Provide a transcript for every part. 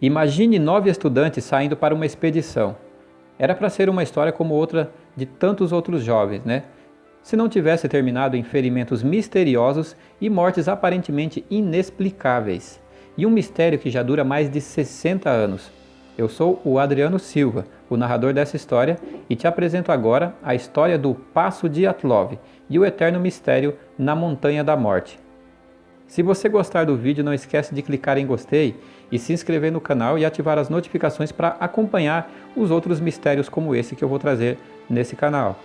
Imagine 9 estudantes saindo para uma expedição. Era para ser uma história como outra de tantos outros jovens, né? Se não tivesse terminado em ferimentos misteriosos e mortes aparentemente inexplicáveis. E um mistério que já dura mais de 60 anos. Eu sou o Adriano Silva, o narrador dessa história, e te apresento agora a história do Passo Dyatlov e o eterno mistério na Montanha da Morte. Se você gostar do vídeo, não esquece de clicar em gostei e se inscrever no canal e ativar as notificações para acompanhar os outros mistérios como esse que eu vou trazer nesse canal.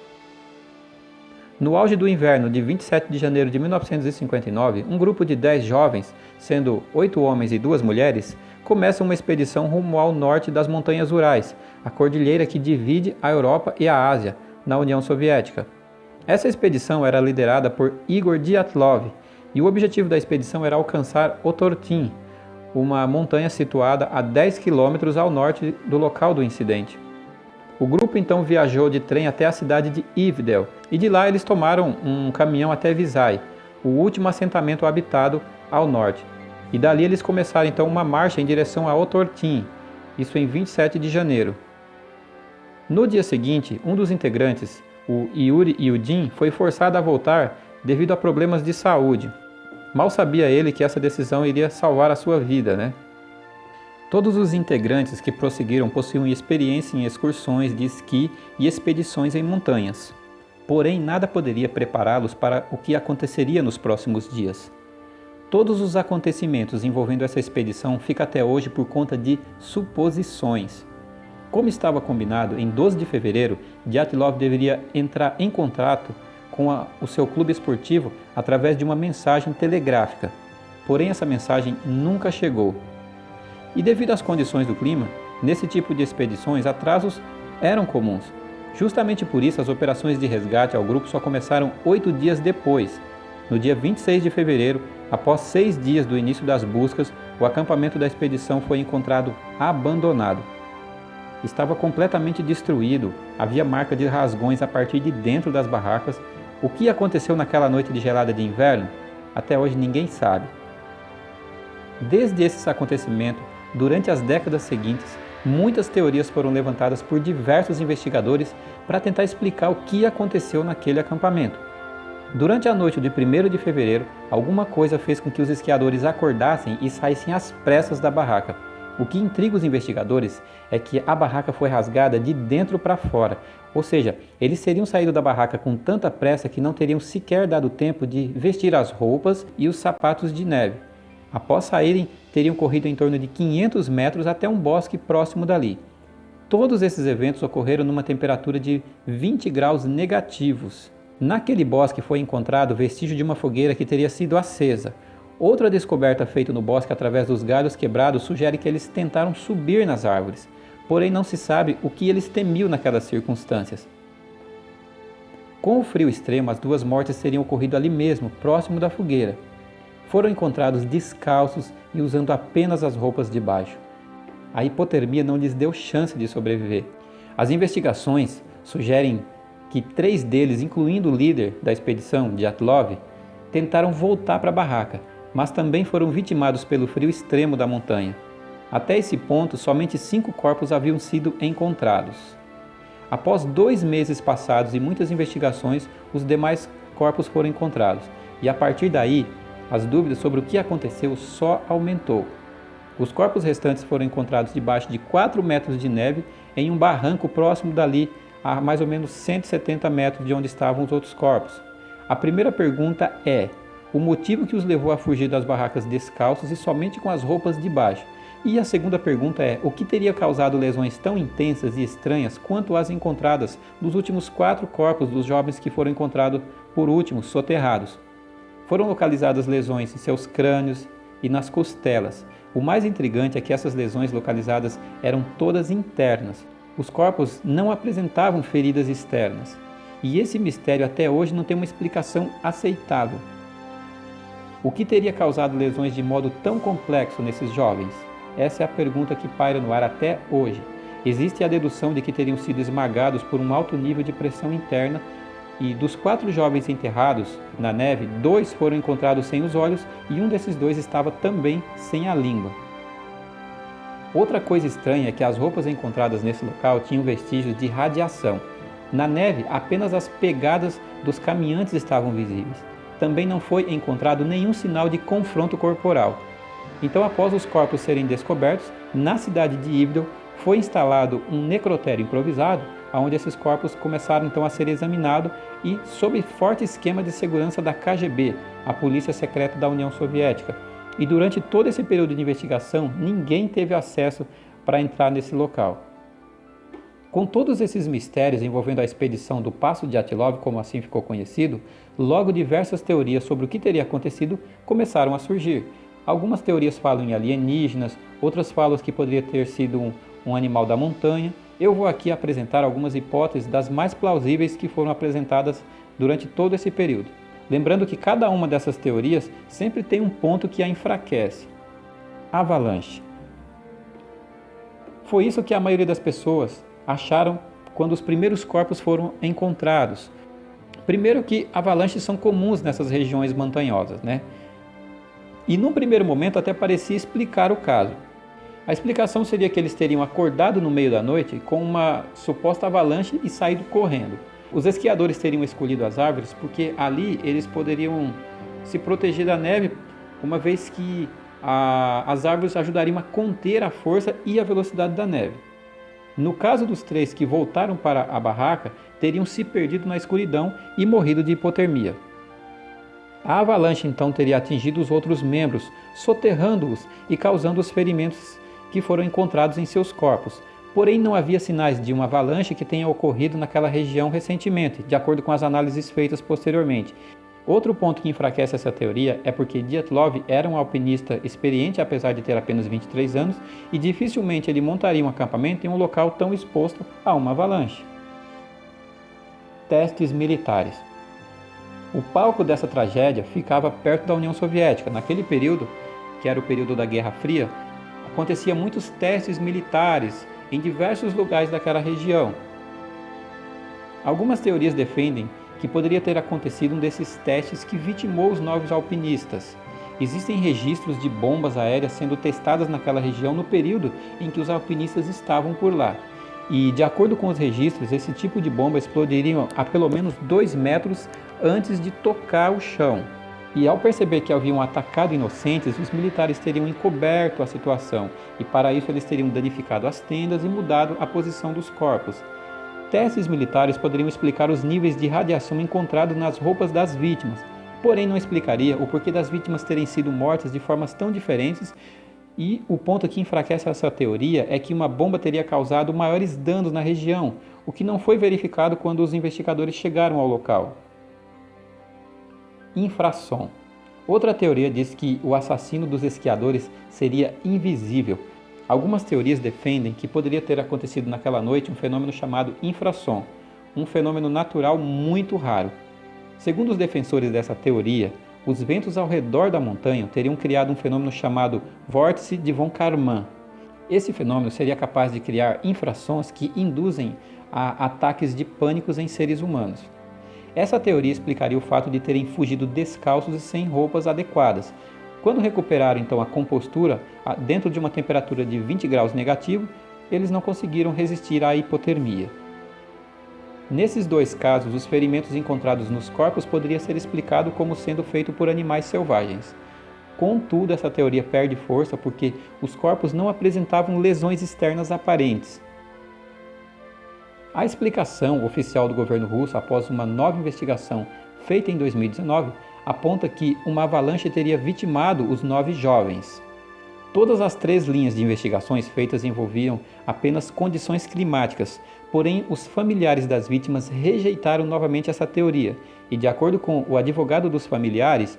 No auge do inverno de 27 de janeiro de 1959, um grupo de 10 jovens, sendo 8 homens e 2 mulheres, começa uma expedição rumo ao norte das Montanhas Urais, a cordilheira que divide a Europa e a Ásia, na União Soviética. Essa expedição era liderada por Igor Dyatlov, e o objetivo da expedição era alcançar Otortin, uma montanha situada a 10 km ao norte do local do incidente. O grupo então viajou de trem até a cidade de Ivdel, e de lá eles tomaram um caminhão até Visay, o último assentamento habitado ao norte. E dali eles começaram então uma marcha em direção a Otortin, isso em 27 de janeiro. No dia seguinte, um dos integrantes, o Yuri Yudin, foi forçado a voltar devido a problemas de saúde. Mal sabia ele que essa decisão iria salvar a sua vida, né? Todos os integrantes que prosseguiram possuíam experiência em excursões de esqui e expedições em montanhas. Porém, nada poderia prepará-los para o que aconteceria nos próximos dias. Todos os acontecimentos envolvendo essa expedição ficam até hoje por conta de suposições. Como estava combinado, em 12 de fevereiro, Dyatlov deveria entrar em contato com o seu clube esportivo através de uma mensagem telegráfica. Porém, essa mensagem nunca chegou. E devido às condições do clima, nesse tipo de expedições, atrasos eram comuns. Justamente por isso, as operações de resgate ao grupo só começaram 8 dias depois. No dia 26 de fevereiro, após 6 dias do início das buscas, o acampamento da expedição foi encontrado abandonado. Estava completamente destruído, havia marca de rasgões a partir de dentro das barracas. O que aconteceu naquela noite de gelada de inverno? Até hoje ninguém sabe. Desde esse acontecimento, durante as décadas seguintes, muitas teorias foram levantadas por diversos investigadores para tentar explicar o que aconteceu naquele acampamento. Durante a noite de 1º de fevereiro, alguma coisa fez com que os esquiadores acordassem e saíssem às pressas da barraca. O que intriga os investigadores é que a barraca foi rasgada de dentro para fora, ou seja, eles teriam saído da barraca com tanta pressa que não teriam sequer dado tempo de vestir as roupas e os sapatos de neve. Após saírem, teriam corrido em torno de 500 metros até um bosque próximo dali. Todos esses eventos ocorreram numa temperatura de 20 graus negativos. Naquele bosque foi encontrado vestígio de uma fogueira que teria sido acesa. Outra descoberta feita no bosque através dos galhos quebrados sugere que eles tentaram subir nas árvores, porém não se sabe o que eles temiam naquelas circunstâncias. Com o frio extremo, as 2 mortes teriam ocorrido ali mesmo, próximo da fogueira. Foram encontrados descalços e usando apenas as roupas de baixo. A hipotermia não lhes deu chance de sobreviver. As investigações sugerem que 3 deles, incluindo o líder da expedição, Dyatlov, tentaram voltar para a barraca, mas também foram vitimados pelo frio extremo da montanha. Até esse ponto, somente 5 corpos haviam sido encontrados. Após 2 meses passados e muitas investigações, os demais corpos foram encontrados, e a partir daí, as dúvidas sobre o que aconteceu só aumentou. Os corpos restantes foram encontrados debaixo de 4 metros de neve em um barranco próximo dali, a mais ou menos 170 metros de onde estavam os outros corpos. A primeira pergunta é: o motivo que os levou a fugir das barracas descalços e somente com as roupas de baixo? E a segunda pergunta é: o que teria causado lesões tão intensas e estranhas quanto as encontradas nos últimos 4 corpos dos jovens que foram encontrados por último, soterrados? Foram localizadas lesões em seus crânios e nas costelas. O mais intrigante é que essas lesões localizadas eram todas internas. Os corpos não apresentavam feridas externas. E esse mistério até hoje não tem uma explicação aceitável. O que teria causado lesões de modo tão complexo nesses jovens? Essa é a pergunta que paira no ar até hoje. Existe a dedução de que teriam sido esmagados por um alto nível de pressão interna e dos 4 jovens enterrados na neve, 2 foram encontrados sem os olhos e um desses 2 estava também sem a língua. Outra coisa estranha é que as roupas encontradas nesse local tinham vestígios de radiação. Na neve, apenas as pegadas dos caminhantes estavam visíveis. Também não foi encontrado nenhum sinal de confronto corporal. Então, após os corpos serem descobertos, na cidade de Ivdel foi instalado um necrotério improvisado, onde esses corpos começaram então a ser examinados e sob forte esquema de segurança da KGB, a Polícia Secreta da União Soviética. E durante todo esse período de investigação, ninguém teve acesso para entrar nesse local. Com todos esses mistérios envolvendo a expedição do Passo de Atilov, como assim ficou conhecido, logo diversas teorias sobre o que teria acontecido começaram a surgir. Algumas teorias falam em alienígenas, outras falam que poderia ter sido um animal da montanha. Eu vou aqui apresentar algumas hipóteses das mais plausíveis que foram apresentadas durante todo esse período. Lembrando que cada uma dessas teorias sempre tem um ponto que a enfraquece. Avalanche. Foi isso que a maioria das pessoas acharam quando os primeiros corpos foram encontrados. Primeiro que avalanches são comuns nessas regiões montanhosas, né? E num primeiro momento até parecia explicar o caso. A explicação seria que eles teriam acordado no meio da noite com uma suposta avalanche e saído correndo. Os esquiadores teriam escolhido as árvores porque ali eles poderiam se proteger da neve, uma vez que as árvores ajudariam a conter a força e a velocidade da neve. No caso dos 3 que voltaram para a barraca, teriam se perdido na escuridão e morrido de hipotermia. A avalanche então teria atingido os outros membros, soterrando-os e causando os ferimentos que foram encontrados em seus corpos. Porém, não havia sinais de uma avalanche que tenha ocorrido naquela região recentemente, de acordo com as análises feitas posteriormente. Outro ponto que enfraquece essa teoria é porque Dyatlov era um alpinista experiente, apesar de ter apenas 23 anos, e dificilmente ele montaria um acampamento em um local tão exposto a uma avalanche. Testes militares. O palco dessa tragédia ficava perto da União Soviética. Naquele período, que era o período da Guerra Fria, acontecia muitos testes militares em diversos lugares daquela região. Algumas teorias defendem que poderia ter acontecido um desses testes que vitimou os 9 alpinistas. Existem registros de bombas aéreas sendo testadas naquela região no período em que os alpinistas estavam por lá. E, de acordo com os registros, esse tipo de bomba explodiria a pelo menos 2 metros antes de tocar o chão. E ao perceber que haviam atacado inocentes, os militares teriam encoberto a situação e para isso eles teriam danificado as tendas e mudado a posição dos corpos. Testes militares poderiam explicar os níveis de radiação encontrados nas roupas das vítimas, porém não explicaria o porquê das vítimas terem sido mortas de formas tão diferentes. E o ponto que enfraquece essa teoria é que uma bomba teria causado maiores danos na região, o que não foi verificado quando os investigadores chegaram ao local. Infrasom. Outra teoria diz que o assassino dos esquiadores seria invisível. Algumas teorias defendem que poderia ter acontecido naquela noite um fenômeno chamado infrasom, um fenômeno natural muito raro. Segundo os defensores dessa teoria, os ventos ao redor da montanha teriam criado um fenômeno chamado Vórtice de von Karman. Esse fenômeno seria capaz de criar infrassons que induzem a ataques de pânicos em seres humanos. Essa teoria explicaria o fato de terem fugido descalços e sem roupas adequadas. Quando recuperaram então a compostura dentro de uma temperatura de 20 graus negativo, eles não conseguiram resistir à hipotermia. Nesses 2 casos, os ferimentos encontrados nos corpos poderia ser explicado como sendo feito por animais selvagens. Contudo, essa teoria perde força porque os corpos não apresentavam lesões externas aparentes. A explicação oficial do governo russo, após uma nova investigação feita em 2019, aponta que uma avalanche teria vitimado os 9 jovens. Todas as 3 linhas de investigações feitas envolviam apenas condições climáticas, porém os familiares das vítimas rejeitaram novamente essa teoria e, de acordo com o advogado dos familiares,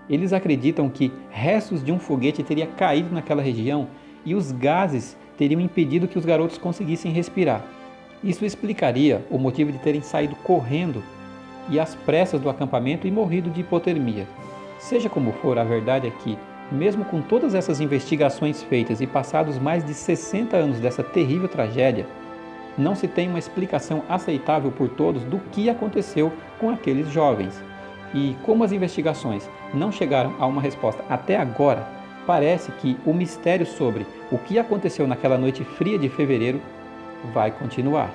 eles acreditam que restos de um foguete teria caído naquela região e os gases teriam impedido que os garotos conseguissem respirar. Isso explicaria o motivo de terem saído correndo e às pressas do acampamento e morrido de hipotermia. Seja como for, a verdade é que, mesmo com todas essas investigações feitas e passados mais de 60 anos dessa terrível tragédia, não se tem uma explicação aceitável por todos do que aconteceu com aqueles jovens. E como as investigações não chegaram a uma resposta até agora, parece que o mistério sobre o que aconteceu naquela noite fria de fevereiro vai continuar.